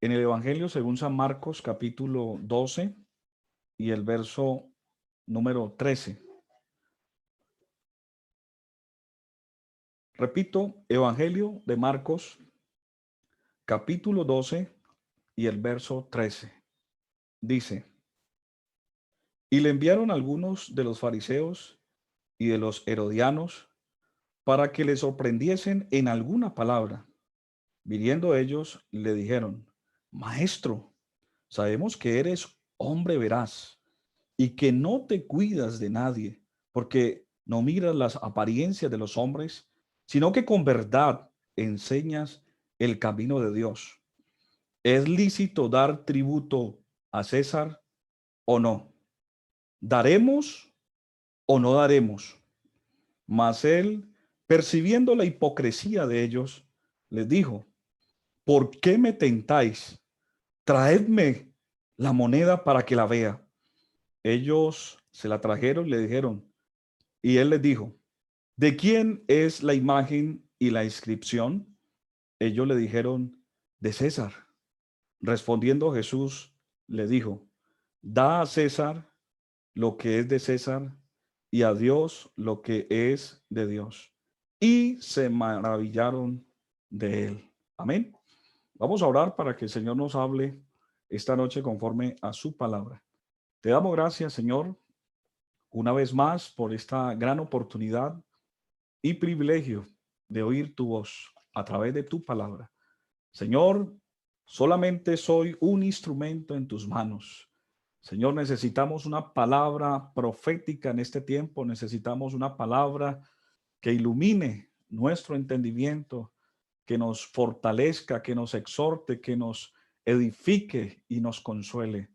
En el Evangelio según San Marcos, capítulo 12 y el verso número 13. Repito, Evangelio de Marcos, capítulo 12 y el verso 13. Dice, y le enviaron algunos de los fariseos y de los herodianos para que le sorprendiesen en alguna palabra. Viniendo ellos, le dijeron, Maestro, sabemos que eres hombre veraz y que no te cuidas de nadie, porque no miras las apariencias de los hombres, sino que con verdad enseñas el camino de Dios. ¿Es lícito dar tributo a César o no? ¿Daremos o no daremos? Mas él, percibiendo la hipocresía de ellos, les dijo, ¿por qué me tentáis? Traedme la moneda para que la vea. Ellos se la trajeron y le dijeron, y él les dijo, ¿de quién es la imagen y la inscripción? Ellos le dijeron, de César. Respondiendo Jesús, le dijo, da a César lo que es de César y a Dios lo que es de Dios. Y se maravillaron de él. Amén. Vamos a orar para que el Señor nos hable esta noche conforme a su palabra. Te damos gracias, Señor, una vez más por esta gran oportunidad y privilegio de oír tu voz a través de tu palabra. Señor, solamente soy un instrumento en tus manos. Señor, necesitamos una palabra profética en este tiempo, necesitamos una palabra que ilumine nuestro entendimiento, que nos fortalezca, que nos exhorte, que nos edifique y nos consuele.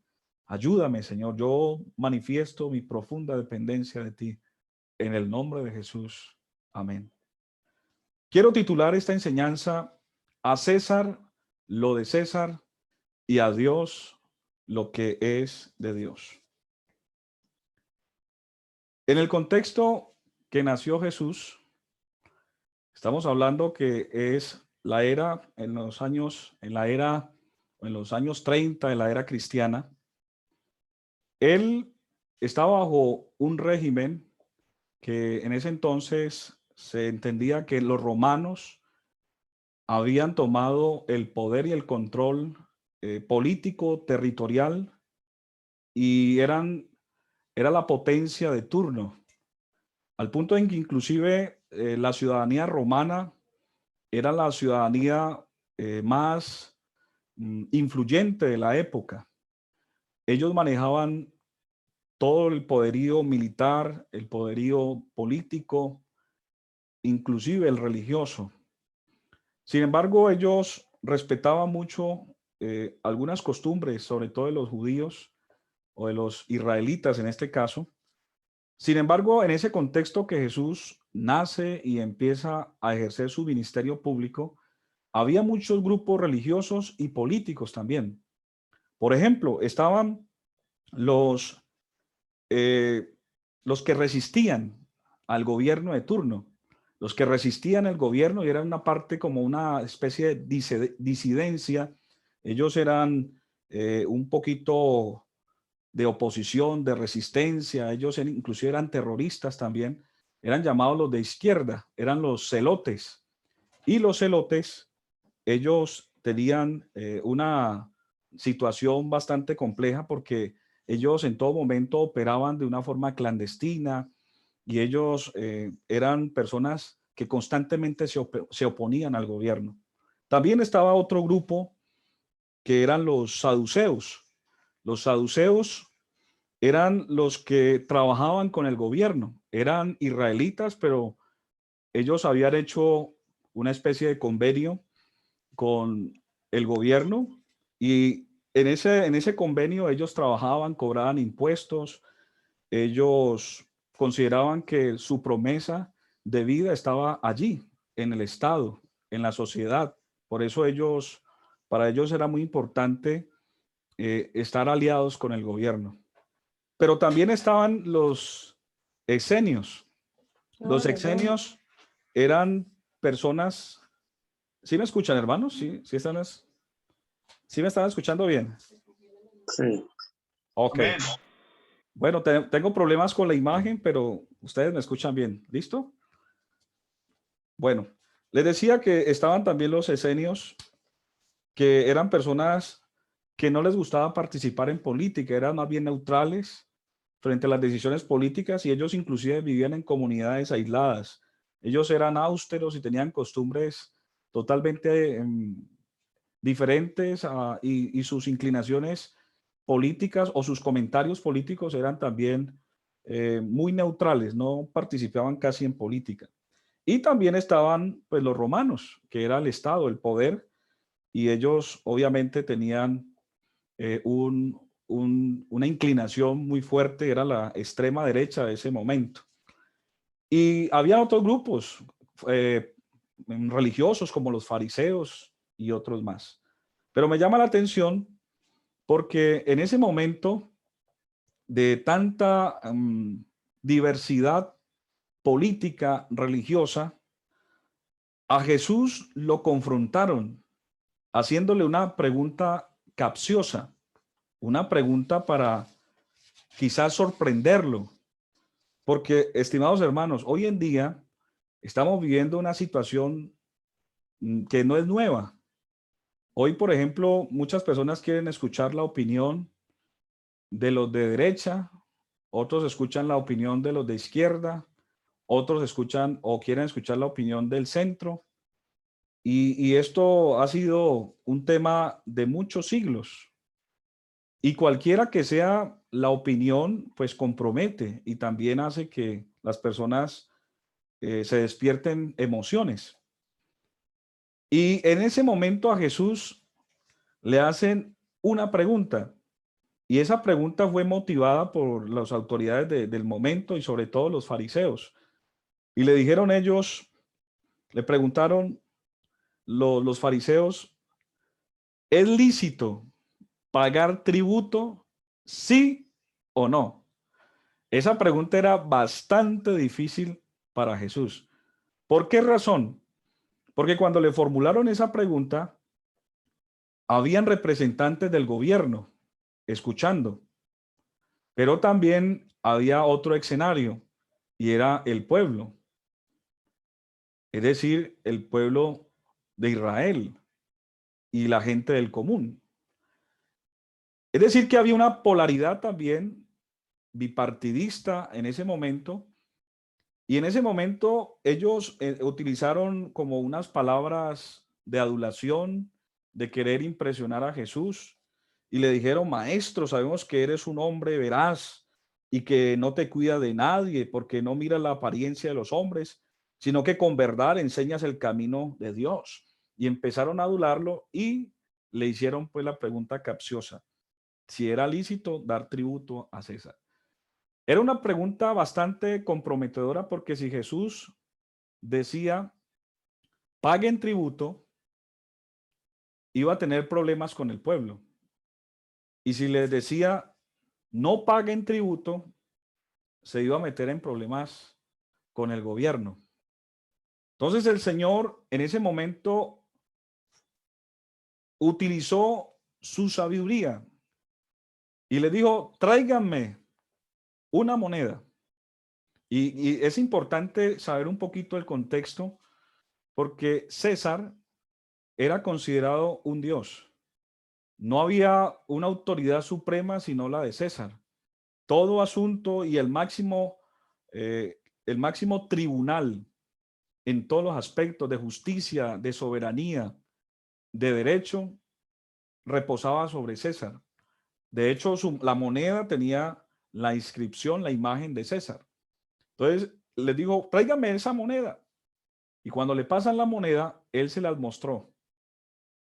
Ayúdame, Señor, yo manifiesto mi profunda dependencia de ti. En el nombre de Jesús. Amén. Quiero titular esta enseñanza, a César lo de César y a Dios lo que es de Dios. En el contexto que nació Jesús, estamos hablando que es la era en los años 30 de la era cristiana. Él estaba bajo un régimen que en ese entonces se entendía que los romanos habían tomado el poder y el control político, territorial, y era la potencia de turno, al punto en que inclusive la ciudadanía romana era la ciudadanía más influyente de la época. Ellos manejaban todo el poderío militar, el poderío político, inclusive el religioso. Sin embargo, ellos respetaban mucho algunas costumbres, sobre todo de los judíos o de los israelitas en este caso. Sin embargo, en ese contexto que Jesús nace y empieza a ejercer su ministerio público, había muchos grupos religiosos y políticos también. Por ejemplo, estaban los, eh, los que resistían al gobierno de turno, los que resistían al gobierno y eran una parte como una especie de disidencia. Ellos eran un poquito de oposición, de resistencia. Ellos inclusive eran terroristas también. Eran llamados los de izquierda, eran los celotes. Y los celotes, ellos tenían una situación bastante compleja porque ellos en todo momento operaban de una forma clandestina y ellos eran personas que constantemente se oponían al gobierno. También estaba otro grupo que eran los saduceos. Los saduceos eran los que trabajaban con el gobierno, eran israelitas, pero ellos habían hecho una especie de convenio con el gobierno y en ese convenio ellos trabajaban, cobraban impuestos, ellos consideraban que su promesa de vida estaba allí, en el Estado, en la sociedad. Por eso para ellos era muy importante estar aliados con el gobierno. Pero también estaban los exenios. Los exenios eran personas. ¿Sí me escuchan, hermanos? ¿Sí están? ¿Sí me están escuchando bien? Sí. Ok. Amén. Bueno, tengo problemas con la imagen, pero ustedes me escuchan bien. ¿Listo? Bueno, les decía que estaban también los esenios, que eran personas que no les gustaba participar en política, eran más bien neutrales frente a las decisiones políticas y ellos inclusive vivían en comunidades aisladas. Ellos eran austeros y tenían costumbres totalmente diferentes y sus inclinaciones políticas o sus comentarios políticos eran también muy neutrales, no participaban casi en política. Y también estaban pues los romanos, que era el Estado, el poder, y ellos obviamente tenían una inclinación muy fuerte, era la extrema derecha de ese momento. Y había otros grupos eh, religiosos como los fariseos y otros más. Pero me llama la atención porque en ese momento de tanta diversidad política, religiosa, a Jesús lo confrontaron haciéndole una pregunta capciosa, una pregunta para quizás sorprenderlo. Porque, estimados hermanos, hoy en día estamos viviendo una situación que no es nueva. Hoy, por ejemplo, muchas personas quieren escuchar la opinión de los de derecha, otros escuchan la opinión de los de izquierda, otros escuchan o quieren escuchar la opinión del centro. Y esto ha sido un tema de muchos siglos. Y cualquiera que sea la opinión, pues compromete y también hace que las personas se despierten emociones. Y en ese momento a Jesús le hacen una pregunta. Y esa pregunta fue motivada por las autoridades del momento y sobre todo los fariseos. Y le dijeron ellos, le preguntaron los fariseos, ¿es lícito pagar tributo, sí o no? Esa pregunta era bastante difícil para Jesús. ¿Por qué razón? Porque cuando le formularon esa pregunta, habían representantes del gobierno escuchando, pero también había otro escenario y era el pueblo, es decir, el pueblo de Israel y la gente del común. Es decir, que había una polaridad también bipartidista en ese momento. Y en ese momento ellos utilizaron como unas palabras de adulación, de querer impresionar a Jesús. Y le dijeron, maestro, sabemos que eres un hombre veraz y que no te cuida de nadie porque no miras la apariencia de los hombres, sino que con verdad enseñas el camino de Dios. Y empezaron a adularlo y le hicieron pues la pregunta capciosa, si era lícito dar tributo a César. Era una pregunta bastante comprometedora porque si Jesús decía, paguen tributo, iba a tener problemas con el pueblo. Y si les decía, no paguen tributo, se iba a meter en problemas con el gobierno. Entonces el Señor en ese momento utilizó su sabiduría y le dijo, tráiganme una moneda. Y es importante saber un poquito el contexto porque César era considerado un dios. No había una autoridad suprema sino la de César. Todo asunto y el máximo tribunal en todos los aspectos de justicia, de soberanía, de derecho, reposaba sobre César. De hecho, la moneda tenía la inscripción, la imagen de César. Entonces les dijo, tráigame esa moneda. Y cuando le pasan la moneda, él se las mostró.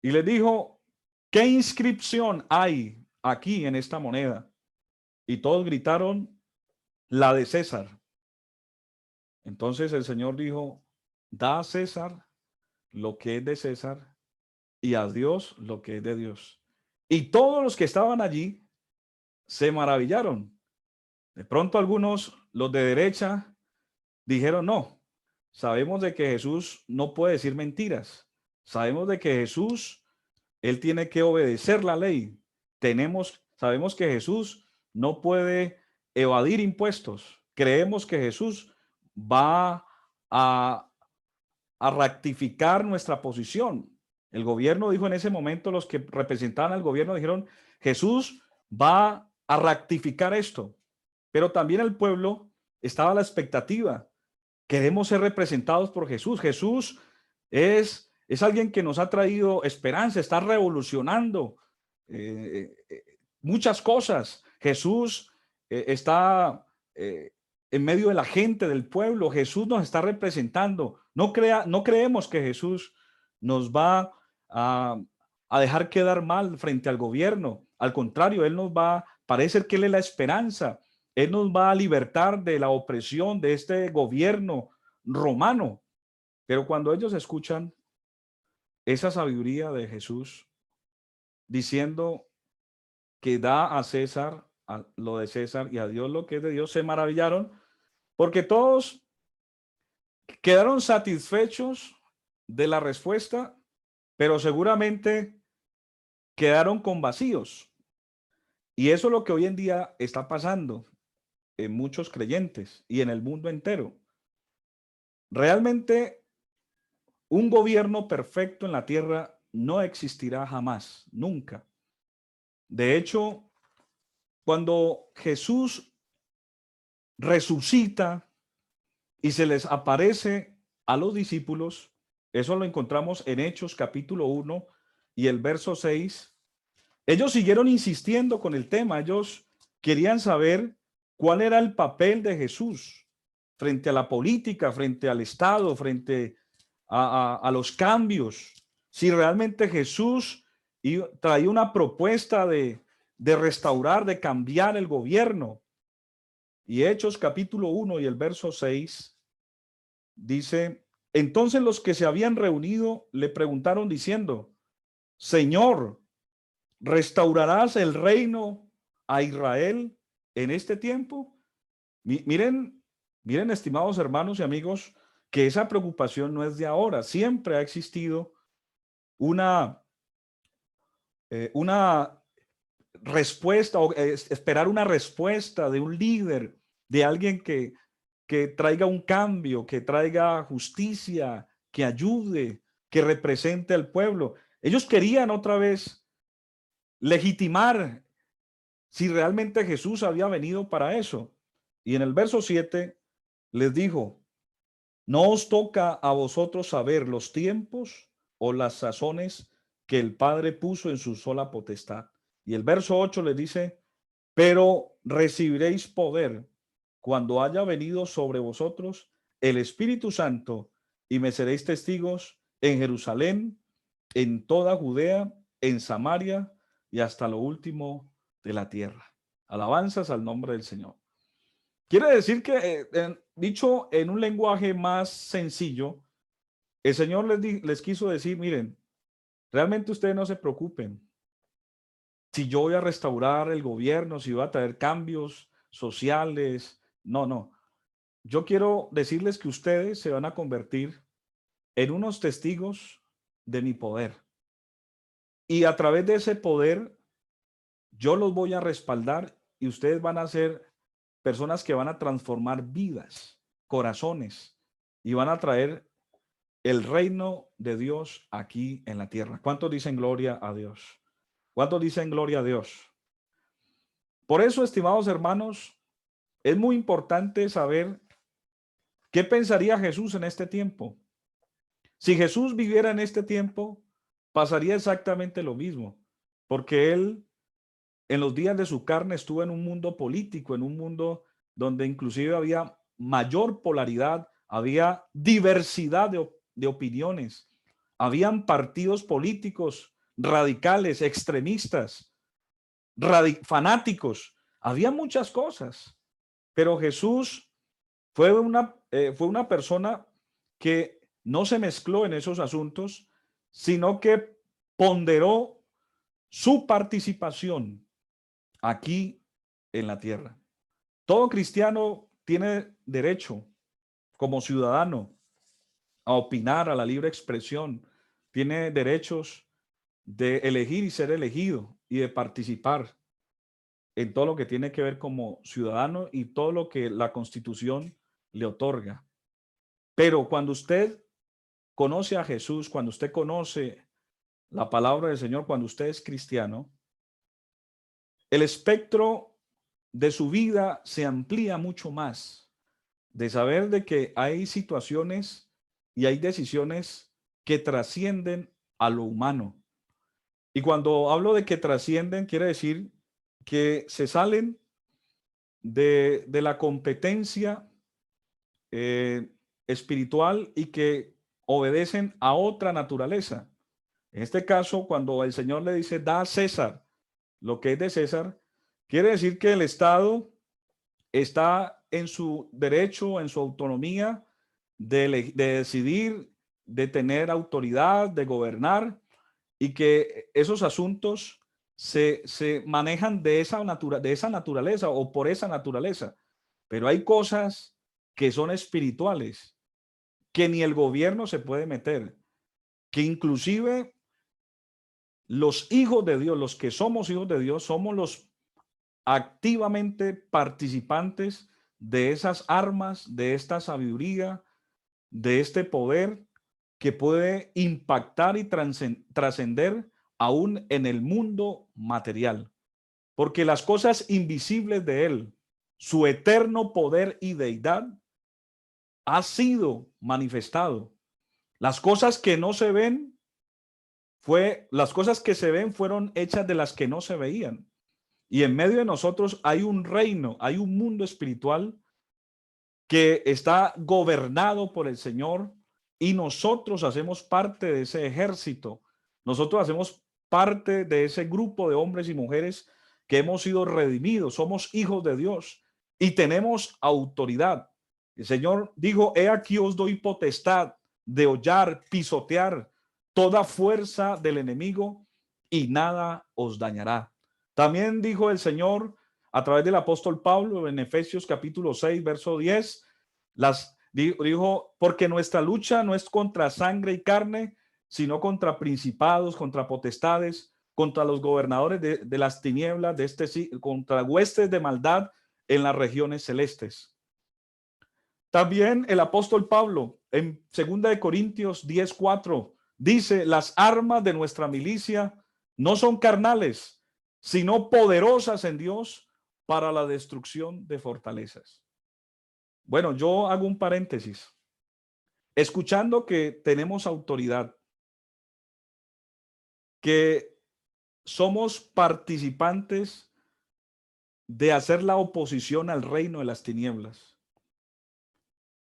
Y les dijo, ¿qué inscripción hay aquí en esta moneda? Y todos gritaron, la de César. Entonces el Señor dijo, da a César lo que es de César y a Dios lo que es de Dios. Y todos los que estaban allí se maravillaron. De pronto algunos, los de derecha, dijeron, no, sabemos de que Jesús no puede decir mentiras. Sabemos de que Jesús Él tiene que obedecer la ley. Sabemos que Jesús no puede evadir impuestos. Creemos que Jesús va a rectificar nuestra posición. El gobierno dijo en ese momento, los que representaban al gobierno dijeron, Jesús va a rectificar esto. Pero también el pueblo estaba a la expectativa. Queremos ser representados por Jesús. Jesús es alguien que nos ha traído esperanza, está revolucionando muchas cosas. Jesús está en medio de la gente, del pueblo. Jesús nos está representando. No creemos que Jesús nos va a dejar quedar mal frente al gobierno. Al contrario, Él nos va, parece que Él es la esperanza. Él nos va a libertar de la opresión de este gobierno romano. Pero cuando ellos escuchan esa sabiduría de Jesús diciendo que da a César lo de César y a Dios lo que es de Dios, se maravillaron porque todos quedaron satisfechos de la respuesta, pero seguramente quedaron con vacíos. Y eso es lo que hoy en día está pasando en muchos creyentes y en el mundo entero. Realmente un gobierno perfecto en la tierra no existirá jamás, nunca. De hecho, cuando Jesús resucita y se les aparece a los discípulos, eso lo encontramos en Hechos capítulo 1 y el verso 6. Ellos siguieron insistiendo con el tema, ellos querían saber cuál era el papel de Jesús frente a la política, frente al Estado, frente a los cambios. Si realmente Jesús traía una propuesta de restaurar, de cambiar el gobierno. Y Hechos capítulo 1 y el verso 6 dice, entonces los que se habían reunido le preguntaron diciendo, Señor, ¿restaurarás el reino a Israel en este tiempo? Miren, estimados hermanos y amigos, que esa preocupación no es de ahora. Siempre ha existido una respuesta o esperar una respuesta de un líder, de alguien que traiga un cambio, que traiga justicia, que ayude, que represente al pueblo. Ellos querían otra vez legitimar si realmente Jesús había venido para eso. Y en el verso 7 les dijo, no os toca a vosotros saber los tiempos o las sazones que el Padre puso en su sola potestad. Y el verso 8 les dice, pero recibiréis poder cuando haya venido sobre vosotros el Espíritu Santo y me seréis testigos en Jerusalén, en toda Judea, en Samaria y hasta lo último de la tierra. Alabanzas al nombre del Señor. Quiere decir que, dicho en un lenguaje más sencillo, el Señor les quiso decir, miren, realmente ustedes no se preocupen. Si yo voy a restaurar el gobierno, si voy a traer cambios sociales, no. Yo quiero decirles que ustedes se van a convertir en unos testigos de mi poder. Y a través de ese poder, yo los voy a respaldar y ustedes van a ser personas que van a transformar vidas, corazones, y van a traer el reino de Dios aquí en la tierra. ¿Cuántos dicen gloria a Dios? ¿Cuántos dicen gloria a Dios? Por eso, estimados hermanos, es muy importante saber qué pensaría Jesús en este tiempo. Si Jesús viviera en este tiempo, pasaría exactamente lo mismo, porque él en los días de su carne estuvo en un mundo político, en un mundo donde inclusive había mayor polaridad, había diversidad de opiniones, habían partidos políticos radicales, extremistas, fanáticos, había muchas cosas, pero Jesús fue una persona que no se mezcló en esos asuntos, sino que ponderó su participación aquí en la tierra. Todo cristiano tiene derecho como ciudadano a opinar, a la libre expresión, tiene derechos de elegir y ser elegido y de participar en todo lo que tiene que ver como ciudadano y todo lo que la Constitución le otorga. Pero cuando usted conoce a Jesús, cuando usted conoce la palabra del Señor, cuando usted es cristiano, el espectro de su vida se amplía mucho más, de saber de que hay situaciones y hay decisiones que trascienden a lo humano. Y cuando hablo de que trascienden, quiere decir que se salen de la competencia eh, espiritual y que obedecen a otra naturaleza. En este caso, cuando el Señor le dice, da a César lo que es de César, quiere decir que el Estado está en su derecho, en su autonomía de decidir, de tener autoridad, de gobernar, y que esos asuntos se manejan de esa naturaleza o por esa naturaleza. Pero hay cosas que son espirituales, que ni el gobierno se puede meter, que inclusive los hijos de Dios, los que somos hijos de Dios, somos los activamente participantes de esas armas, de esta sabiduría, de este poder que puede impactar y trascender aún en el mundo material. Porque las cosas invisibles de Él, su eterno poder y deidad, ha sido manifestado. Las cosas que no se ven, las cosas que se ven fueron hechas de las que no se veían. Y en medio de nosotros hay un reino, hay un mundo espiritual que está gobernado por el Señor y nosotros hacemos parte de ese ejército. Nosotros hacemos parte de ese grupo de hombres y mujeres que hemos sido redimidos. Somos hijos de Dios y tenemos autoridad. El Señor dijo, he aquí os doy potestad de hollar, pisotear toda fuerza del enemigo y nada os dañará. También dijo el Señor a través del apóstol Pablo en Efesios capítulo 6, verso 10, dijo, porque nuestra lucha no es contra sangre y carne, sino contra principados, contra potestades, contra los gobernadores de las tinieblas, contra huestes de maldad en las regiones celestes. También el apóstol Pablo en 2 Corintios 10:4 dice, las armas de nuestra milicia no son carnales, sino poderosas en Dios para la destrucción de fortalezas. Bueno, yo hago un paréntesis. Escuchando que tenemos autoridad, que somos participantes de hacer la oposición al reino de las tinieblas,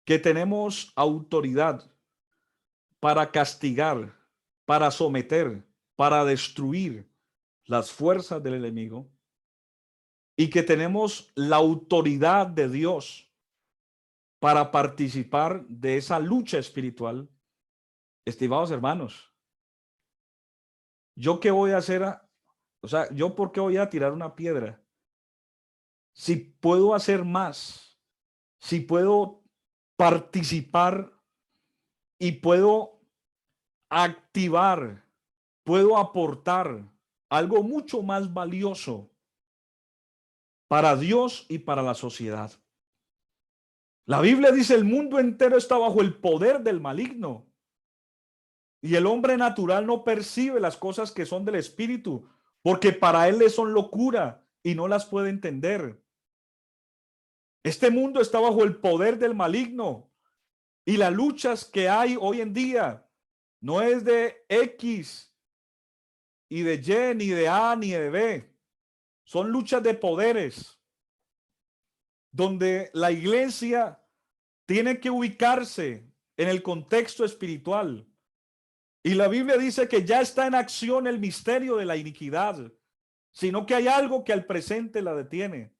que tenemos autoridad para castigar, para someter, para destruir las fuerzas del enemigo y que tenemos la autoridad de Dios para participar de esa lucha espiritual. Estimados hermanos, ¿yo qué voy a hacer? O sea, ¿yo por qué voy a tirar una piedra? Si puedo hacer más, si puedo participar y puedo activar, puedo aportar algo mucho más valioso para Dios y para la sociedad. La Biblia dice, el mundo entero está bajo el poder del maligno. Y el hombre natural no percibe las cosas que son del espíritu, porque para él le son locura y no las puede entender. Este mundo está bajo el poder del maligno y las luchas que hay hoy en día no es de X y de Y, ni de A, ni de B. Son luchas de poderes donde la iglesia tiene que ubicarse en el contexto espiritual. Y la Biblia dice que ya está en acción el misterio de la iniquidad, sino que hay algo que al presente la detiene.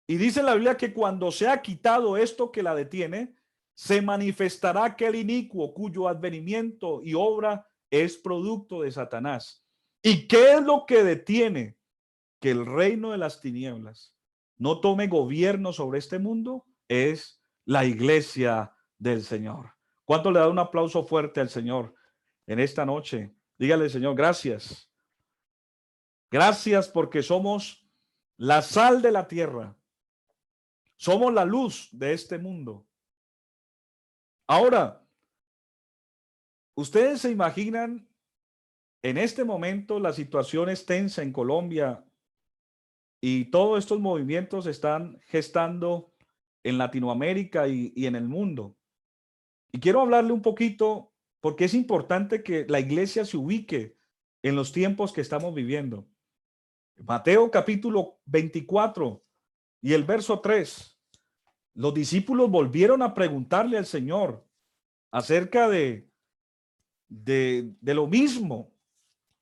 Y dice la Biblia que cuando se ha quitado esto que la detiene, se manifestará aquel inicuo cuyo advenimiento y obra es producto de Satanás. ¿Y qué es lo que detiene que el reino de las tinieblas no tome gobierno sobre este mundo? Es la iglesia del Señor. ¿Cuánto le da un aplauso fuerte al Señor en esta noche? Dígale, Señor, gracias. Gracias porque somos la sal de la tierra. Somos la luz de este mundo. Ahora, ustedes se imaginan en este momento la situación es tensa en Colombia y todos estos movimientos están gestando en Latinoamérica y en el mundo. Y quiero hablarle un poquito porque es importante que la iglesia se ubique en los tiempos que estamos viviendo. Mateo capítulo 24 y el verso 3. Los discípulos volvieron a preguntarle al Señor acerca de lo mismo.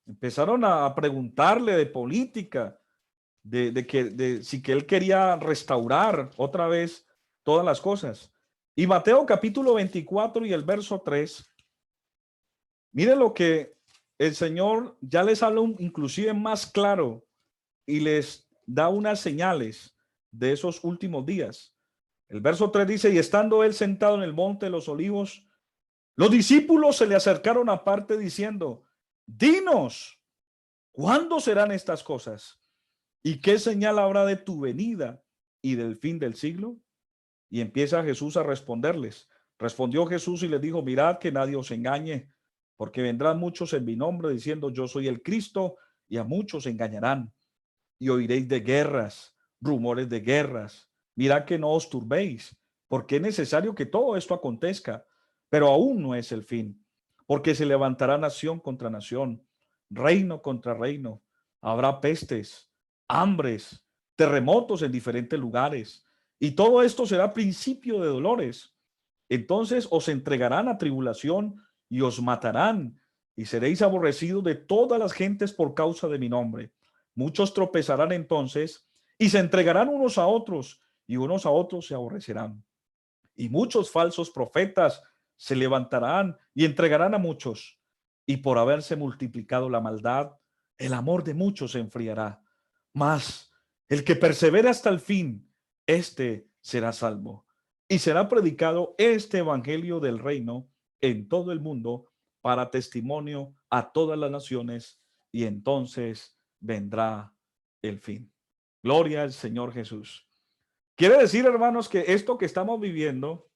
Empezaron a preguntarle de política, de si que él quería restaurar otra vez todas las cosas. Y Mateo capítulo 24 y el verso 3, miren lo que el Señor ya les habla inclusive más claro y les da unas señales de esos últimos días. El verso 3 dice, y estando él sentado en el monte de los olivos, los discípulos se le acercaron aparte diciendo, dinos, ¿cuándo serán estas cosas? ¿Y qué señal habrá de tu venida y del fin del siglo? Y empieza Jesús a responderles. Respondió Jesús y les dijo, mirad que nadie os engañe, porque vendrán muchos en mi nombre diciendo, yo soy el Cristo, y a muchos engañarán. Y oiréis de guerras, rumores de guerras. Mirad que no os turbéis, porque es necesario que todo esto acontezca, pero aún no es el fin, porque se levantará nación contra nación, reino contra reino. Habrá pestes, hambres, terremotos en diferentes lugares, y todo esto será principio de dolores. Entonces os entregarán a tribulación y os matarán, y seréis aborrecidos de todas las gentes por causa de mi nombre. Muchos tropezarán entonces y se entregarán unos a otros, y unos a otros se aborrecerán. Y muchos falsos profetas se levantarán y entregarán a muchos. Y por haberse multiplicado la maldad, el amor de muchos se enfriará. Mas el que persevera hasta el fin, este será salvo. Y será predicado este evangelio del reino en todo el mundo para testimonio a todas las naciones, y entonces vendrá el fin. Gloria al Señor Jesús. Quiere decir, hermanos, que esto que estamos viviendo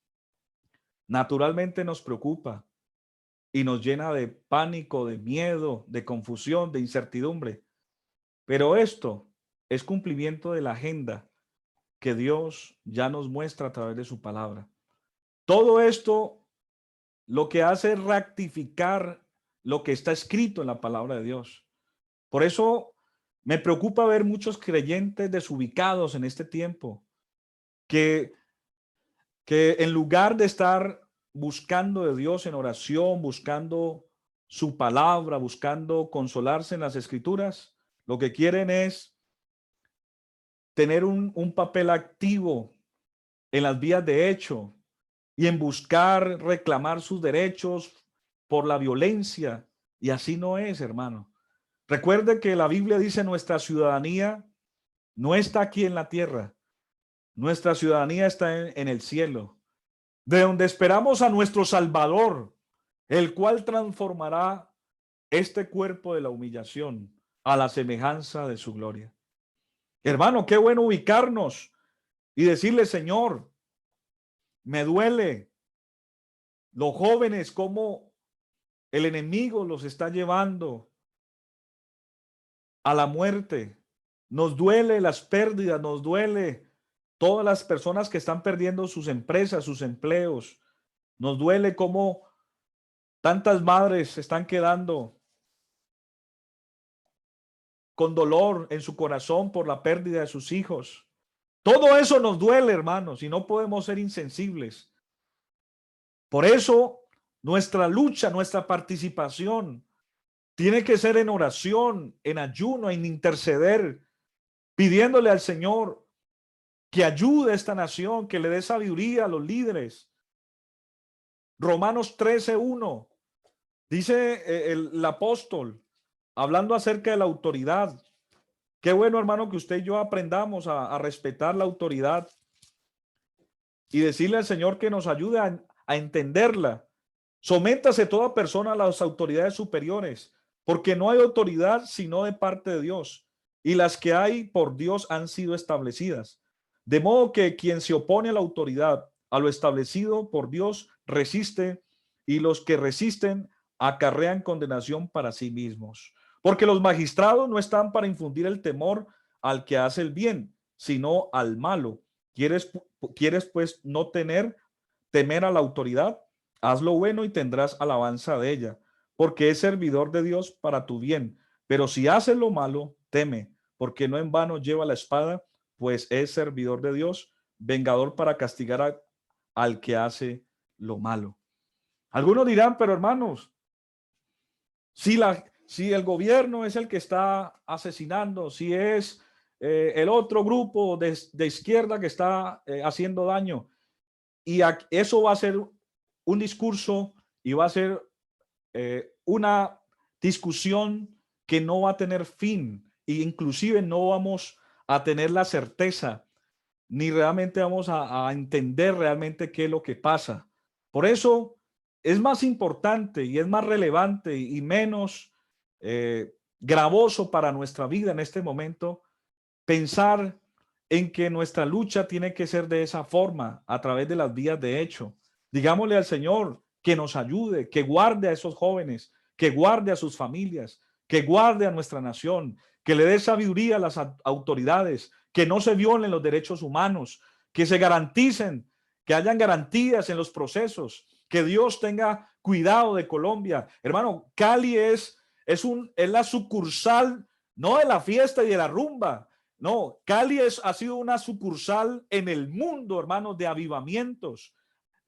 naturalmente nos preocupa y nos llena de pánico, de miedo, de confusión, de incertidumbre. Pero esto es cumplimiento de la agenda que Dios ya nos muestra a través de su palabra. Todo esto lo que hace es rectificar lo que está escrito en la palabra de Dios. Por eso me preocupa ver muchos creyentes desubicados en este tiempo, que en lugar de estar buscando de Dios en oración, buscando su palabra, buscando consolarse en las escrituras, lo que quieren es tener un papel activo en las vías de hecho y en buscar reclamar sus derechos por la violencia. Y así no es, hermano. Recuerde que la Biblia dice nuestra ciudadanía no está aquí en la tierra. Nuestra ciudadanía está en el cielo, de donde esperamos a nuestro Salvador, el cual transformará este cuerpo de la humillación a la semejanza de su gloria. Hermano, qué bueno ubicarnos y decirle, Señor, me duele los jóvenes, cómo el enemigo los está llevando a la muerte. Nos duele las pérdidas, nos duele todas las personas que están perdiendo sus empresas, sus empleos. Nos duele cómo tantas madres se están quedando con dolor en su corazón por la pérdida de sus hijos. Todo eso nos duele, hermanos, y no podemos ser insensibles. Por eso, nuestra lucha, nuestra participación tiene que ser en oración, en ayuno, en interceder, pidiéndole al Señor que ayude a esta nación, que le dé sabiduría a los líderes. Romanos 13:1 dice el apóstol, hablando acerca de la autoridad. Qué bueno, hermano, que usted y yo aprendamos a respetar la autoridad y decirle al Señor que nos ayude a entenderla. Sométase toda persona a las autoridades superiores, porque no hay autoridad sino de parte de Dios, y las que hay por Dios han sido establecidas. De modo que quien se opone a la autoridad, a lo establecido por Dios, resiste, y los que resisten acarrean condenación para sí mismos. Porque los magistrados no están para infundir el temor al que hace el bien, sino al malo. ¿Quieres pues no temer a la autoridad? Haz lo bueno y tendrás alabanza de ella, porque es servidor de Dios para tu bien. Pero si haces lo malo, teme, porque no en vano lleva la espada, pues es servidor de Dios, vengador para castigar al que hace lo malo. Algunos dirán, pero hermanos, si el gobierno es el que está asesinando, si es el otro grupo de izquierda que está haciendo daño, y eso va a ser un discurso y va a ser una discusión que no va a tener fin, e inclusive no vamos a tener la certeza, ni realmente vamos a entender realmente qué es lo que pasa. Por eso es más importante y es más relevante y menos gravoso para nuestra vida en este momento pensar en que nuestra lucha tiene que ser de esa forma, a través de las vías de hecho. Digámosle al Señor que nos ayude, que guarde a esos jóvenes, que guarde a sus familias, que guarde a nuestra nación, que le dé sabiduría a las autoridades, que no se violen los derechos humanos, que se garanticen, que hayan garantías en los procesos, que Dios tenga cuidado de Colombia. Hermano, Cali es la sucursal, no de la fiesta y de la rumba. No, Cali ha sido una sucursal en el mundo, hermanos, de avivamientos.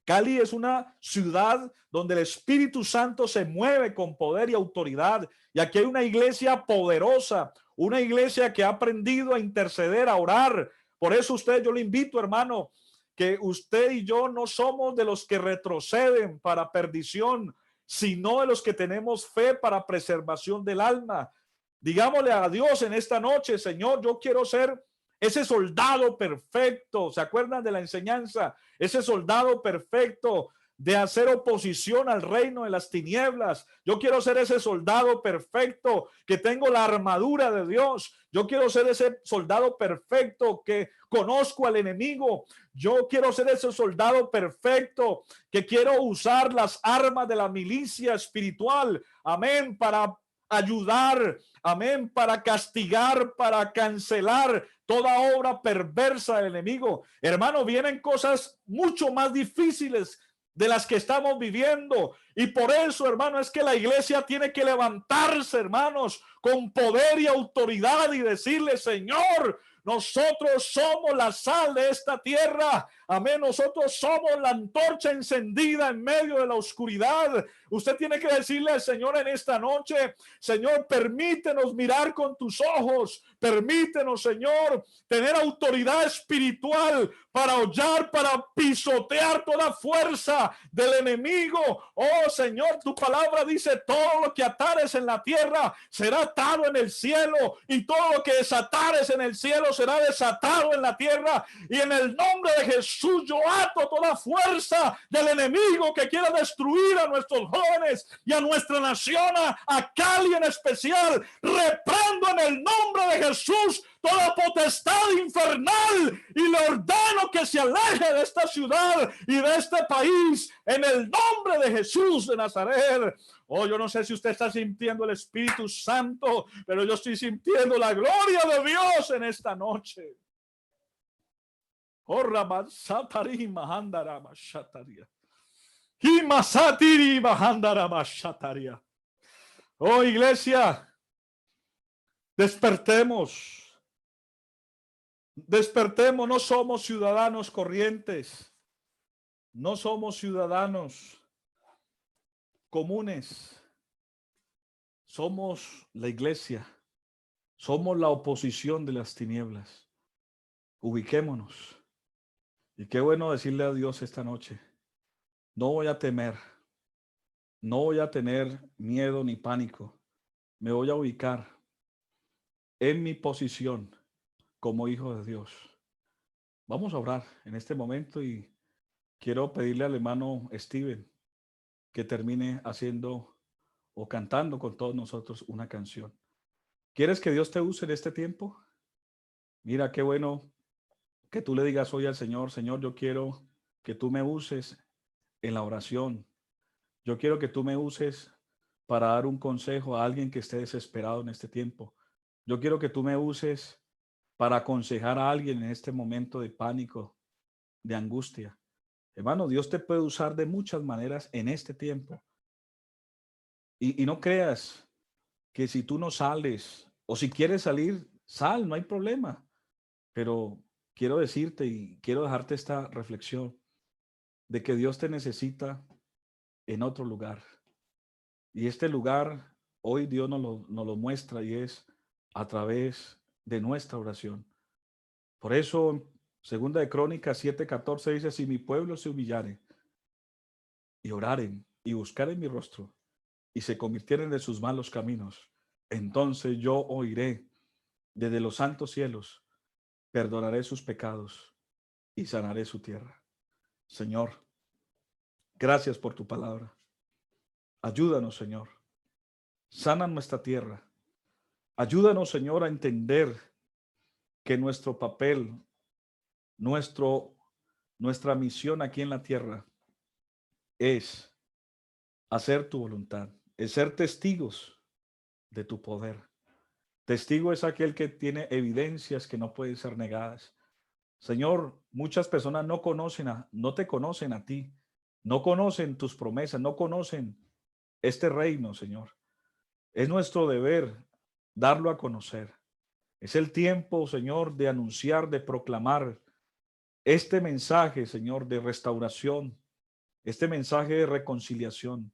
Cali es una ciudad donde el Espíritu Santo se mueve con poder y autoridad. Y aquí hay una iglesia poderosa, una iglesia que ha aprendido a interceder, a orar. Por eso yo le invito, hermano, que usted y yo no somos de los que retroceden para perdición, sino de los que tenemos fe para preservación del alma. Digámosle a Dios en esta noche, Señor, yo quiero ser ese soldado perfecto. ¿Se acuerdan de la enseñanza? Ese soldado perfecto de hacer oposición al reino de las tinieblas. Yo quiero ser ese soldado perfecto que tengo la armadura de Dios. Yo quiero ser ese soldado perfecto que conozco al enemigo. Yo quiero ser ese soldado perfecto que quiero usar las armas de la milicia espiritual. Amén. Para ayudar, amén, para castigar, para cancelar toda obra perversa del enemigo. Hermano, vienen cosas mucho más difíciles de las que estamos viviendo, y por eso, hermano, es que la iglesia tiene que levantarse, hermanos, con poder y autoridad, y decirle: Señor, nosotros somos la sal de esta tierra. Amén. Nosotros somos la antorcha encendida en medio de la oscuridad. Usted tiene que decirle al Señor en esta noche: Señor, permítenos mirar con tus ojos. Permítenos, Señor, tener autoridad espiritual para hollar, para pisotear toda fuerza del enemigo. Oh, Señor, tu palabra dice: todo lo que atares en la tierra será atado en el cielo, y todo lo que desatares en el cielo será desatado en la tierra. Y en el nombre de Jesús yo ato toda fuerza del enemigo que quiera destruir a nuestros jóvenes y a nuestra nación, a Cali en especial. Reprendo en el nombre de Jesús toda potestad infernal y le ordeno que se aleje de esta ciudad y de este país en el nombre de Jesús de Nazaret. Oh, yo no sé si usted está sintiendo el Espíritu Santo, pero yo estoy sintiendo la gloria de Dios en esta noche. Oh, Ramasatari Mahandara Mashataria. Y Masatiri Mahandara Mashataria. Oh, iglesia, despertemos. Despertemos, no somos ciudadanos corrientes, no somos ciudadanos comunes, somos la iglesia, somos la oposición de las tinieblas. Ubiquémonos. Y qué bueno decirle a Dios esta noche: no voy a temer, no voy a tener miedo ni pánico, me voy a ubicar en mi posición como hijo de Dios. Vamos a orar en este momento, y quiero pedirle al hermano Steven que termine haciendo o cantando con todos nosotros una canción. ¿Quieres que Dios te use en este tiempo? Mira, qué bueno que tú le digas hoy al Señor, Señor, yo quiero que tú me uses en la oración. Yo quiero que tú me uses para dar un consejo a alguien que esté desesperado en este tiempo. Yo quiero que tú me uses para aconsejar a alguien en este momento de pánico, de angustia. Hermano, Dios te puede usar de muchas maneras en este tiempo. Y no creas que si tú no sales o si quieres salir, sal, no hay problema. Pero quiero decirte y quiero dejarte esta reflexión de que Dios te necesita en otro lugar. Y este lugar, hoy Dios nos lo muestra y es a través de nuestra oración. Por eso, segunda de Crónicas 7:14 dice, si mi pueblo se humillare y oraren y buscaren mi rostro y se convirtieren de sus malos caminos, entonces yo oiré desde los santos cielos, perdonaré sus pecados y sanaré su tierra. Señor, gracias por tu palabra. Ayúdanos, Señor. Sana nuestra tierra. Ayúdanos, Señor, a entender que nuestro papel, nuestro, nuestra misión aquí en la tierra es hacer tu voluntad, es ser testigos de tu poder. Testigo es aquel que tiene evidencias que no pueden ser negadas. Señor, muchas personas no te conocen a ti, no conocen tus promesas, no conocen este reino, Señor. Es nuestro deber darlo a conocer. Es el tiempo, Señor, de anunciar, de proclamar este mensaje, Señor, de restauración, este mensaje de reconciliación.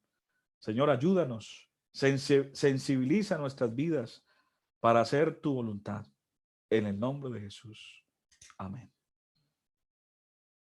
Señor, ayúdanos, sensibiliza nuestras vidas para hacer tu voluntad. En el nombre de Jesús. Amén.